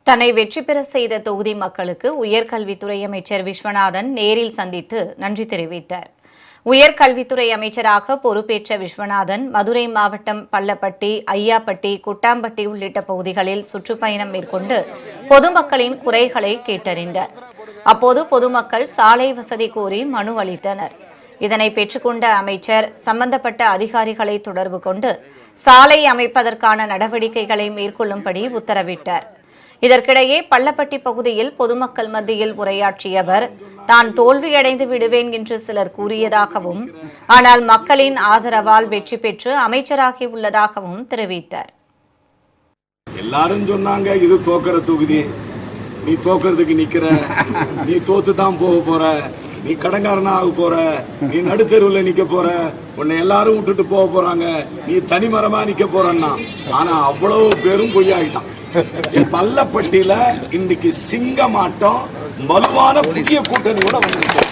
தன்னை வெற்றி பெற செய்த தொகுதி மக்களுக்கு உயர்கல்வித்துறை அமைச்சர் விஸ்வநாதன் நேரில் சந்தித்து நன்றி தெரிவித்தார். உயர்கல்வித்துறை அமைச்சராக பொறுப்பேற்ற விஸ்வநாதன் மதுரை மாவட்டம் பள்ளப்பட்டி, ஐயாப்பட்டி, குட்டாம்பட்டி உள்ளிட்ட பகுதிகளில் சுற்றுப்பயணம் மேற்கொண்டு பொதுமக்களின் குறைகளை கேட்டறிந்தார். அப்போது பொதுமக்கள் சாலை வசதி கோரி மனு அளித்தனர். இதனை பெற்றுக்கொண்ட அமைச்சர் சம்பந்தப்பட்ட அதிகாரிகளை தொடர்பு கொண்டு சாலை அமைப்பதற்கான நடவடிக்கைகளை மேற்கொள்ளும்படி உத்தரவிட்டார். இதற்கிடையே பள்ளப்பட்டி பகுதியில் பொதுமக்கள் மத்தியில் உரையாற்றிய அவர், தான் தோல்வியடைந்து விடுவேன் என்று சிலர் கூறியதாகவும், ஆனால் மக்களின் ஆதரவால் வெற்றி பெற்று அமைச்சராகி உள்ளதாகவும் தெரிவித்தார். எல்லாரும் சொன்னாங்க, இது தோக்கிற தொகுதி, நீ தோக்கிறதுக்கு நிக்கிற, நீ தோத்து தான் போக போற, நீ கடங்காரனா ஆக போற, நீ நடுத்தெருவில் நிக்க போற, உன்னை எல்லாரும் விட்டுட்டு போக போறாங்க, நீ தனிமரமா நிக்க போறன்னா. ஆனா அவ்வளவு பேரும் பொய்யாயிட்டான். பள்ளப்பட்டியில இன்னைக்கு சிங்கமாட்டம் வலுவான புதிய கூட்டணியோட வந்திருக்கோம்.